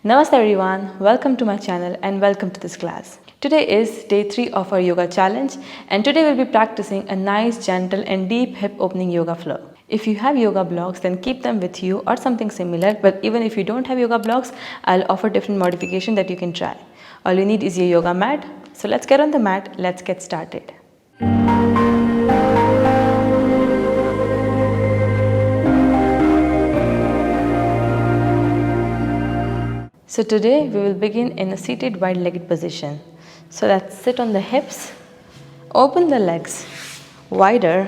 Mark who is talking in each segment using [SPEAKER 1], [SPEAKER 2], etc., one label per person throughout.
[SPEAKER 1] Namaste everyone, welcome to my channel and welcome to this class. Today is day 3 of our yoga challenge and today we'll be practicing a nice, gentle and deep hip opening yoga flow. If you have yoga blocks, then keep them with you or something similar, but even if you don't have yoga blocks, I'll offer different modification that you can try. All you need is your yoga mat. So let's get on the mat, let's get started. So today we will begin in a seated wide-legged position. So let's sit on the hips, open the legs wider.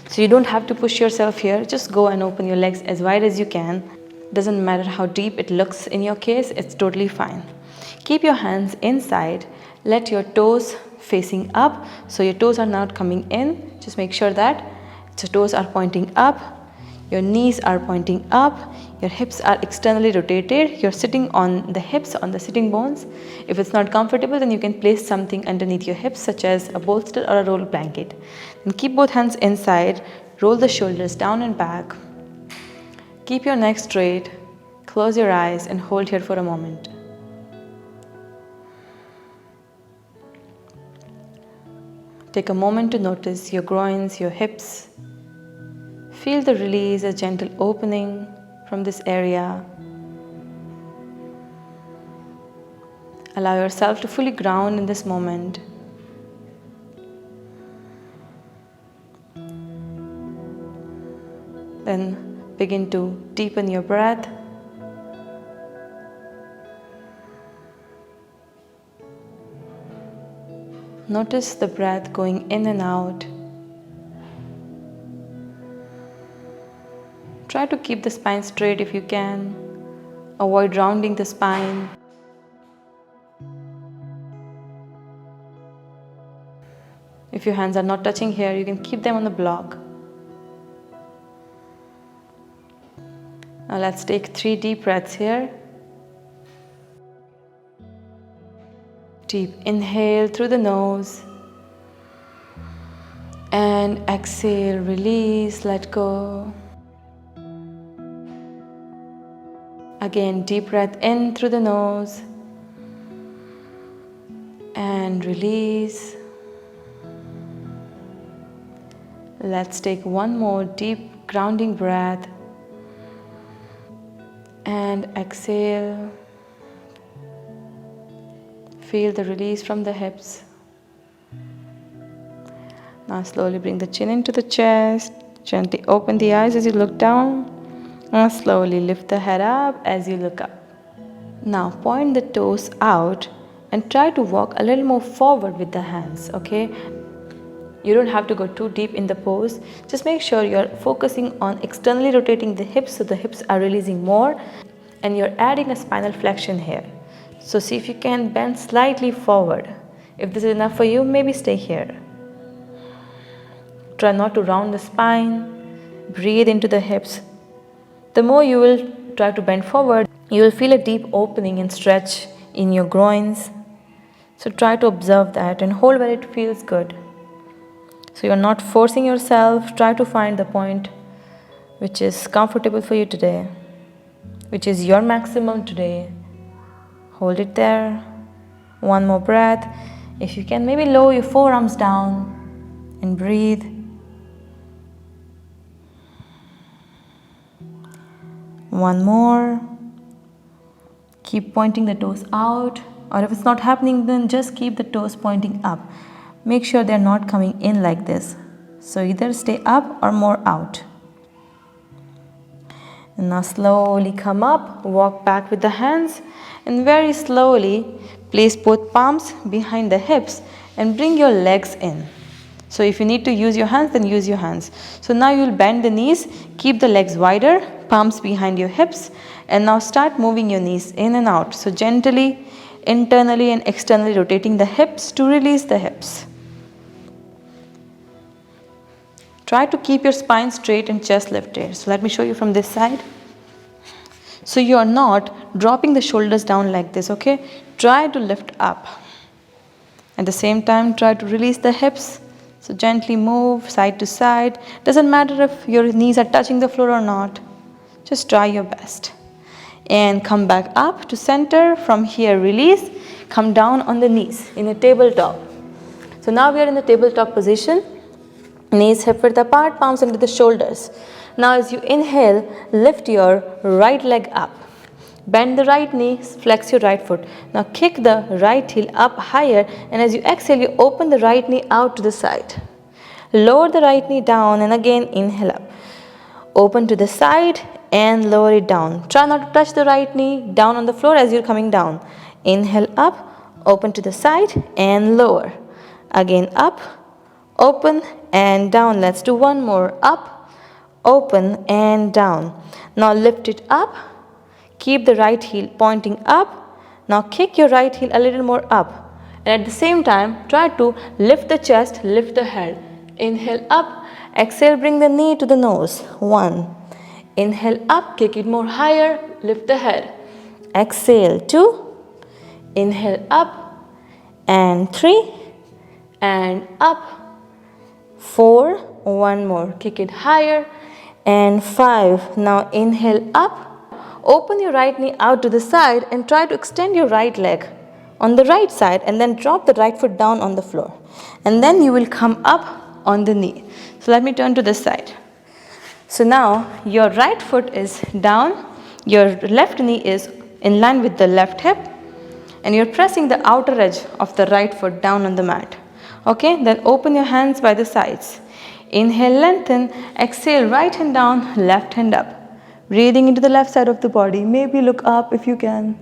[SPEAKER 1] So you don't have to push yourself here, just go and open your legs as wide as you can. Doesn't matter how deep it looks in your case, it's totally fine. Keep your hands inside, let your toes facing up. So your toes are not coming in, just make sure that your toes are pointing up, your knees are pointing up, your hips are externally rotated, you're sitting on the hips, on the sitting bones. If it's not comfortable, then you can place something underneath your hips such as a bolster or a roll blanket. Then keep both hands inside, roll the shoulders down and back. Keep your neck straight, close your eyes and hold here for a moment. Take a moment to notice your groins, your hips. Feel the release, a gentle opening from this area. Allow yourself to fully ground in this moment. Then begin to deepen your breath. Notice the breath going in and out. Try to keep the spine straight if you can. Avoid rounding the spine. If your hands are not touching here, you can keep them on the block. Now let's take 3 deep breaths here. Deep inhale through the nose. And exhale, release, let go. Again, deep breath in through the nose and release. Let's take one more deep grounding breath and exhale. Feel the release from the hips. Now slowly bring the chin into the chest. Gently open the eyes as you look down. Now slowly lift the head up as you look up. Now point the toes out and try to walk a little more forward with the hands, okay? You don't have to go too deep in the pose. Just make sure you're focusing on externally rotating the hips so the hips are releasing more and you're adding a spinal flexion here. So see if you can bend slightly forward. If this is enough for you, maybe stay here. Try not to round the spine. Breathe into the hips. The more you will try to bend forward, you will feel a deep opening and stretch in your groins. So try to observe that and hold where it feels good. So you're not forcing yourself. Try to find the point which is comfortable for you today, which is your maximum today. Hold it there. One more breath. If you can, maybe lower your forearms down and breathe. One more. Keep pointing the toes out, or if it's not happening, then just keep the toes pointing up. Make sure they're not coming in like this. So either stay up or more out. And now slowly come up, walk back with the hands, and very slowly place both palms behind the hips and bring your legs in. So if you need to use your hands, then use your hands. So now you'll bend the knees, keep the legs wider, palms behind your hips, and now start moving your knees in and out. So gently, internally and externally rotating the hips to release the hips. Try to keep your spine straight and chest lifted. So let me show you from this side. So you are not dropping the shoulders down like this, okay? Try to lift up. At the same time, try to release the hips. So gently move side to side. Doesn't matter if your knees are touching the floor or not. Just try your best. and come back up to center. From here, release, come down on the knees in a tabletop. So now we are in the tabletop position. Knees hip width apart, palms under the shoulders. Now as you inhale, lift your right leg up. Bend the right knee, flex your right foot. Now kick the right heel up higher, and as you exhale, you open the right knee out to the side. Lower the right knee down and again inhale up. Open to the side and lower it down. Try not to touch the right knee down on the floor as you're coming down. Inhale up, open to the side and lower. Again up, open and down. Let's do one more. Up, open and down. Now lift it up. Keep the right heel pointing up. Now kick your right heel a little more up. And at the same time, try to lift the chest, lift the head. Inhale up. Exhale, bring the knee to the nose. 1. Inhale up, kick it more higher, lift the head. Exhale, 2. Inhale up. And 3. And up. 4. One more. Kick it higher. And 5. Now inhale up. Open your right knee out to the side and try to extend your right leg on the right side, and then drop the right foot down on the floor. And then you will come up on the knee. So let me turn to this side. So now your right foot is down, your left knee is in line with the left hip, and you're pressing the outer edge of the right foot down on the mat. Okay, then open your hands by the sides. Inhale, lengthen. Exhale, right hand down, left hand up. Breathing into the left side of the body. Maybe look up if you can.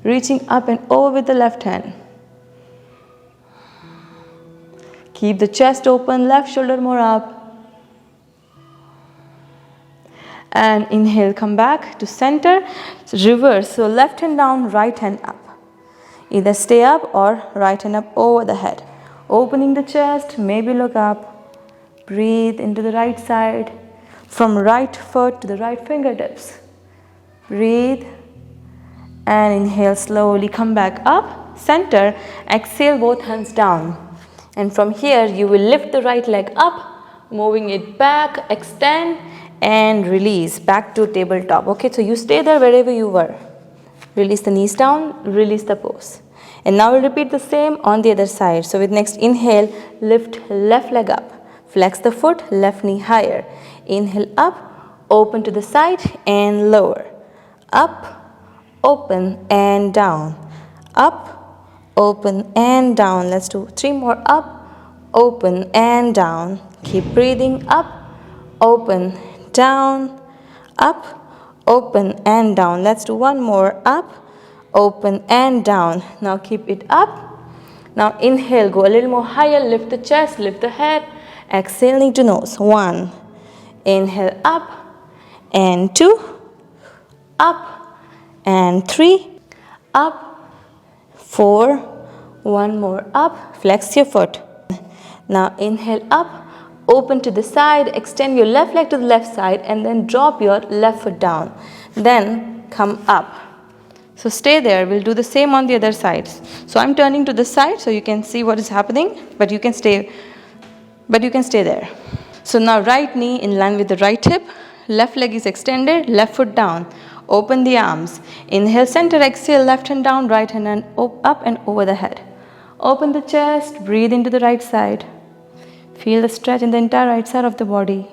[SPEAKER 1] Reaching up and over with the left hand. Keep the chest open, left shoulder more up. And inhale, come back to center. Reverse, so left hand down, right hand up. Either stay up or right hand up over the head. Opening the chest, maybe look up. Breathe into the right side. From right foot to the right fingertips. Breathe. And inhale slowly, come back up, center. Exhale, both hands down. And from here, you will lift the right leg up, moving it back, extend, and release back to tabletop. Okay, so you stay there wherever you were. Release the knees down, release the pose. And now we'll repeat the same on the other side. So with next inhale, lift left leg up. Flex the foot, left knee higher. Inhale up, open to the side and lower. Up, open and down. Up, open and down. Let's do 3 more. Up, open and down. Keep breathing. Up, open, down. Up, open and down. Let's do 1 more. Up, open and down. Now keep it up. Now inhale, go a little more higher. Lift the chest, lift the head. Exhale, knee to nose. 1. Inhale up and 2. Up and 3. Up. 4. 1 more. Up. Flex your foot. Now inhale up. Open to the side. Extend your left leg to the left side and then drop your left foot down. Then come up. So stay there. We'll do the same on the other sides. So I'm turning to this side so you can see what is happening, but you can stay there. So now right knee in line with the right hip, left leg is extended, left foot down. Open the arms. Inhale, center, exhale, left hand down, right hand up and over the head. Open the chest, breathe into the right side. Feel the stretch in the entire right side of the body.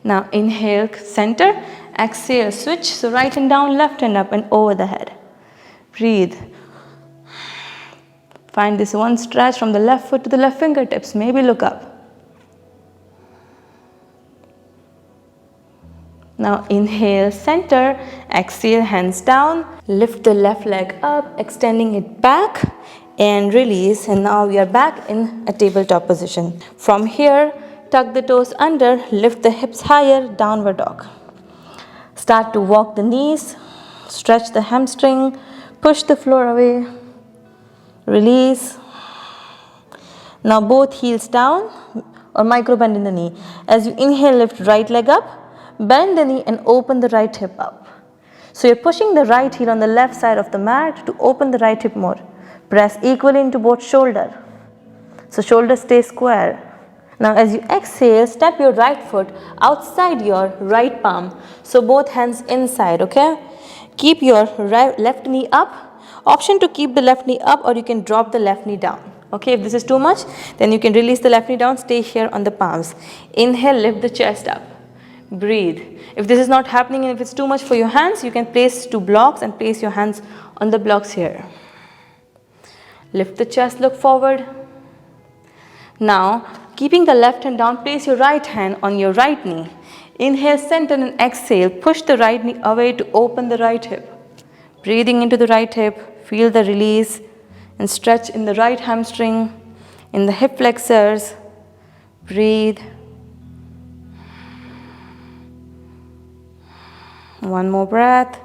[SPEAKER 1] Now inhale, center, exhale, switch. So right hand down, left hand up and over the head. Breathe. Find this one stretch from the left foot to the left fingertips. Maybe look up. Now inhale, center, exhale, hands down. Lift the left leg up, extending it back and release. And now we are back in a tabletop position. From here, tuck the toes under, lift the hips higher, downward dog. Start to walk the knees, stretch the hamstring, push the floor away. Release. Now both heels down or micro bend in the knee. As you inhale, lift right leg up, bend the knee and open the right hip up. So you're pushing the right heel on the left side of the mat to open the right hip more. Press equally into both shoulder. So shoulders stay square. Now as you exhale, step your right foot outside your right palm. So both hands inside, okay? Keep your left knee up. Option to keep the left knee up, or you can drop the left knee down. Okay, if this is too much, then you can release the left knee down, stay here on the palms. Inhale, lift the chest up. Breathe. If this is not happening and if it's too much for your hands, you can place 2 blocks and place your hands on the blocks here. Lift the chest, look forward. Now, keeping the left hand down, place your right hand on your right knee. Inhale, center, and exhale. Push the right knee away to open the right hip. Breathing into the right hip, feel the release and stretch in the right hamstring, in the hip flexors. Breathe. One more breath.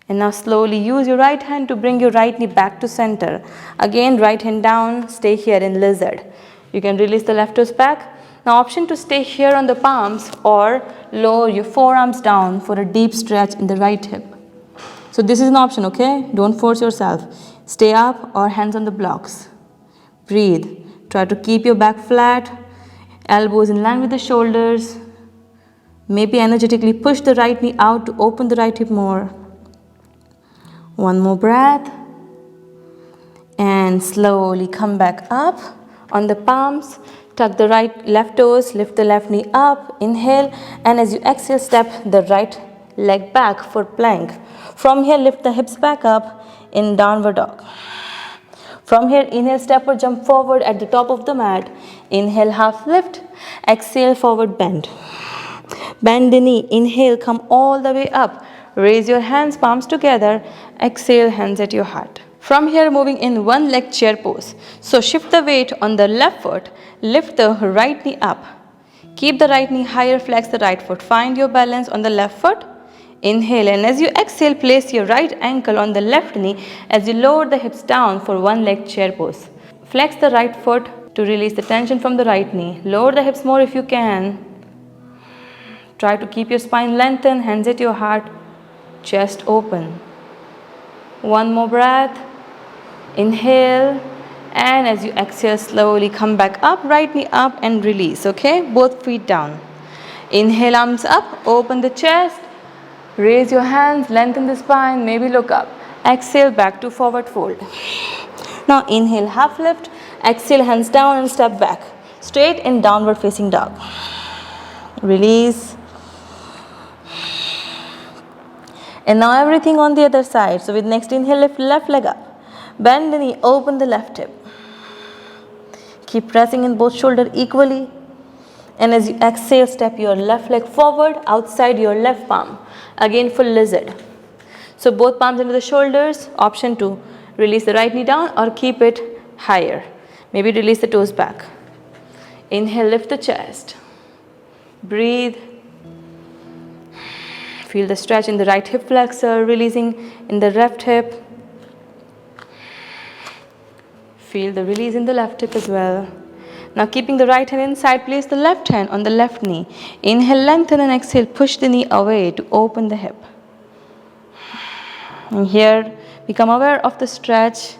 [SPEAKER 1] And now slowly use your right hand to bring your right knee back to center. Again, right hand down, stay here in lizard. You can release the left toes back. Now option to stay here on the palms or lower your forearms down for a deep stretch in the right hip. So this is an option, okay? Don't force yourself. Stay up or hands on the blocks. Breathe. Try to keep your back flat, elbows in line with the shoulders. Maybe energetically push the right knee out to open the right hip more. One more breath. And slowly come back up on the palms. Tuck the left toes, lift the left knee up. Inhale, and as you exhale, step the right leg back for plank. From here, lift the hips back up in downward dog. From here, inhale, step or jump forward at the top of the mat. Inhale, half lift. Exhale, forward bend. Bend the knee. Inhale, come all the way up. Raise your hands, palms together. Exhale, hands at your heart. From here, moving in one leg chair pose. So shift the weight on the left foot. Lift the right knee up. Keep the right knee higher, flex the right foot. Find your balance on the left foot. Inhale, and as you exhale, place your right ankle on the left knee as you lower the hips down for one leg chair pose. Flex the right foot to release the tension from the right knee. Lower the hips more if you can. Try to keep your spine lengthened, hands at your heart, chest open. One more breath. Inhale, and as you exhale, slowly come back up, right knee up and release, okay? Both feet down. Inhale, arms up, open the chest, raise your hands, lengthen the spine, maybe look up. Exhale, back to forward fold. Now inhale, half lift, exhale, hands down and step back. Straight in downward facing dog. Release. And now everything on the other side. So with next inhale, lift left leg up. Bend the knee, open the left hip. Keep pressing in both shoulders equally. And as you exhale, step your left leg forward outside your left palm. Again, full lizard. So both palms into the shoulders. Option to release the right knee down or keep it higher. Maybe release the toes back. Inhale, lift the chest. Breathe. Feel the stretch in the right hip flexor, releasing in the left hip. Feel the release in the left hip as well. Now keeping the right hand inside, place the left hand on the left knee. Inhale, lengthen, and exhale, push the knee away to open the hip. And here, become aware of the stretch.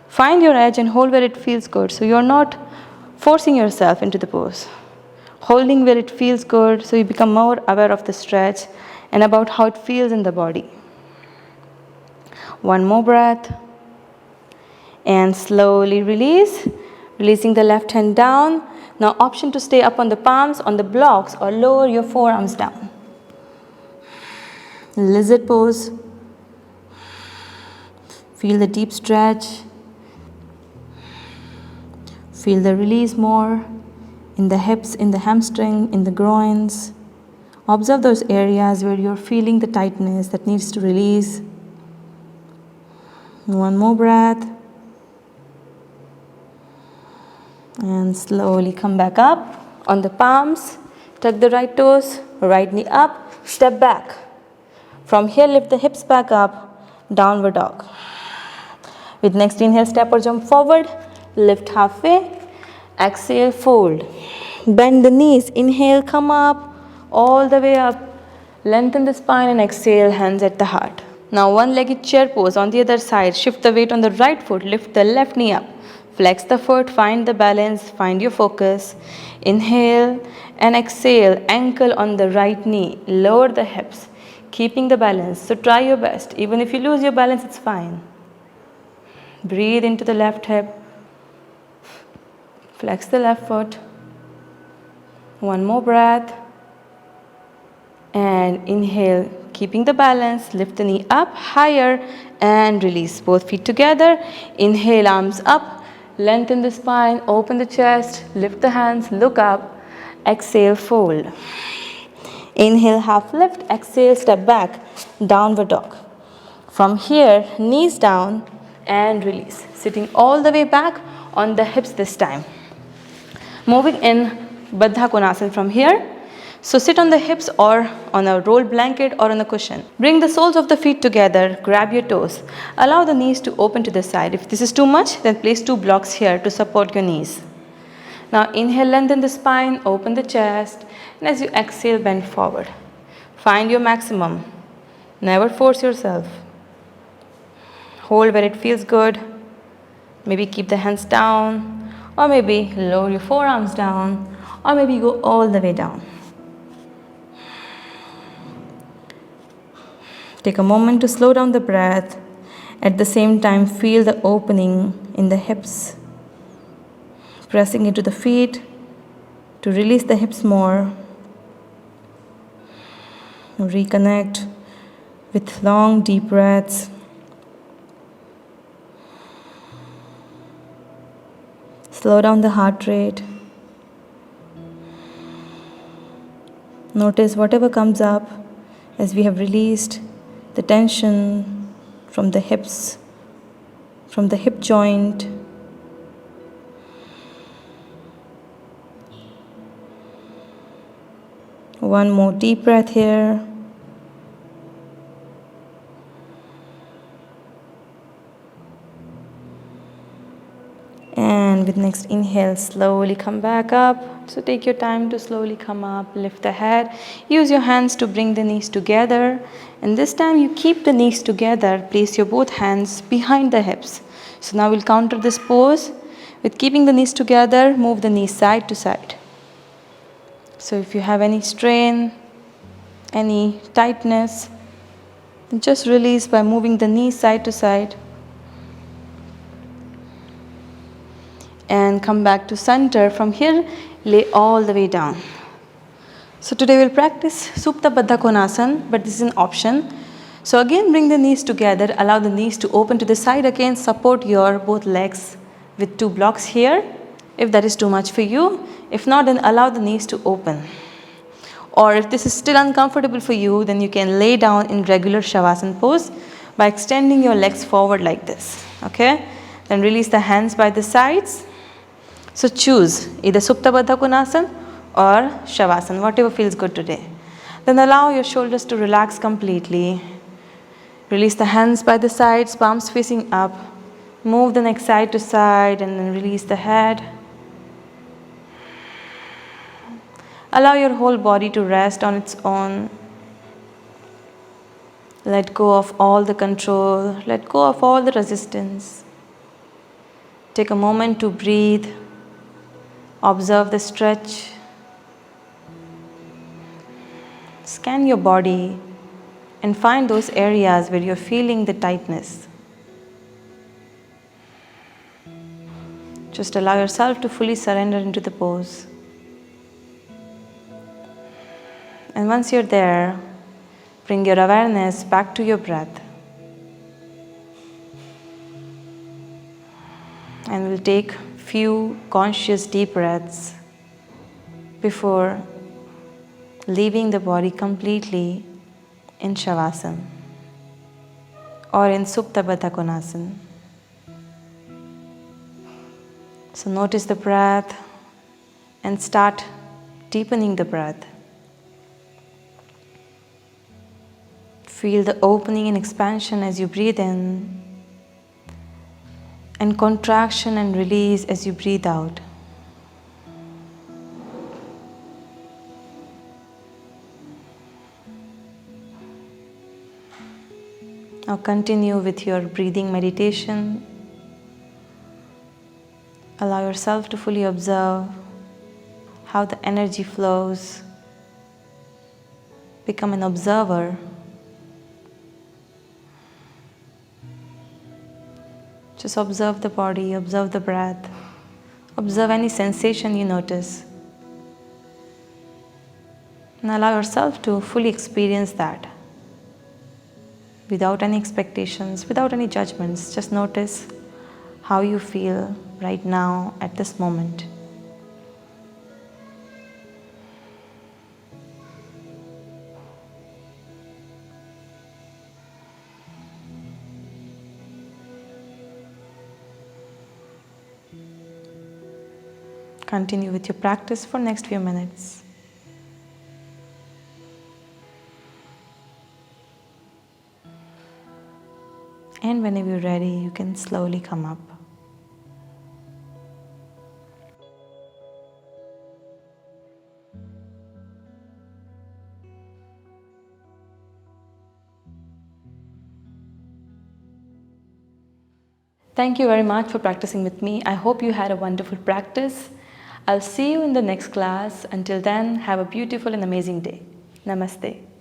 [SPEAKER 1] Find your edge and hold where it feels good. So you're not forcing yourself into the pose. Holding where it feels good, so you become more aware of the stretch and about how it feels in the body. One more breath. And slowly release, releasing the left hand down. Now option to stay up on the palms, on the blocks, or lower your forearms down. Lizard pose. Feel the deep stretch. Feel the release more in the hips, in the hamstring, in the groins. Observe those areas where you're feeling the tightness that needs to release. One more breath. And slowly come back up on the palms. Tuck the right toes, right knee up, step back. From here, lift the hips back up, downward dog. With next inhale, step or jump forward, lift halfway, exhale, fold. Bend the knees, inhale, come up, all the way up. Lengthen the spine and exhale, hands at the heart. Now one-legged chair pose on the other side. Shift the weight on the right foot, lift the left knee up. Flex the foot, find the balance, find your focus. Inhale and exhale, ankle on the right knee, lower the hips, keeping the balance. So try your best. Even if you lose your balance, it's fine. Breathe into the left hip. Flex the left foot. One more breath. And inhale, keeping the balance. Lift the knee up higher and release. Both feet together. Inhale, arms up. Lengthen the spine, open the chest, lift the hands, look up. Exhale, fold. Inhale, half lift. Exhale, step back. Downward dog. From here, knees down and release. Sitting all the way back on the hips this time. Moving in Badhakonasana from here. So sit on the hips or on a rolled blanket or on a cushion. Bring the soles of the feet together, grab your toes. Allow the knees to open to the side. If this is too much, then place 2 blocks here to support your knees. Now inhale, lengthen the spine, open the chest, and as you exhale, bend forward. Find your maximum. Never force yourself. Hold where it feels good. Maybe keep the hands down, or maybe lower your forearms down, or maybe go all the way down. Take a moment to slow down the breath. At the same time, feel the opening in the hips. Pressing into the feet to release the hips more. Reconnect with long, deep breaths. Slow down the heart rate. Notice whatever comes up as we have released the tension from the hips, from the hip joint. One more deep breath here. And with next inhale, slowly come back up. So take your time to slowly come up, lift the head. Use your hands to bring the knees together. And this time you keep the knees together. Place your both hands behind the hips. So now we'll counter this pose. With keeping the knees together, move the knees side to side. So if you have any strain, any tightness, then just release by moving the knees side to side. And come back to center. From here, lay all the way down. So today we'll practice Supta Badhakonasana, but this is an option. So again, bring the knees together. Allow the knees to open to the side again. Support your both legs with 2 blocks here, if that is too much for you. If not, then allow the knees to open. Or if this is still uncomfortable for you, then you can lay down in regular Savasana pose by extending your legs forward like this. Okay? Then release the hands by the sides. So choose either Supta Badhakonasana or Savasana, whatever feels good today. Then allow your shoulders to relax completely. Release the hands by the sides, palms facing up. Move the neck side to side and then release the head. Allow your whole body to rest on its own. Let go of all the control. Let go of all the resistance. Take a moment to breathe. Observe the stretch. Scan your body and find those areas where you're feeling the tightness. Just allow yourself to fully surrender into the pose. And once you're there, bring your awareness back to your breath. And we'll take few conscious deep breaths before leaving the body completely in Savasana or in Supta Badhakonasana. So notice the breath and start deepening the breath. Feel the opening and expansion as you breathe in, and contraction and release as you breathe out. Now continue with your breathing meditation. yourself to fully observe how the energy flows. Become an observer. Just observe the body, observe the breath, observe any sensation you notice. And allow yourself to fully experience that. Without any expectations, without any judgments, just notice how you feel right now at this moment. Continue with your practice for next few minutes. And whenever you're ready, you can slowly come up. Thank you very much for practicing with me. I hope you had a wonderful practice. I'll see you in the next class. Until then, have a beautiful and amazing day. Namaste.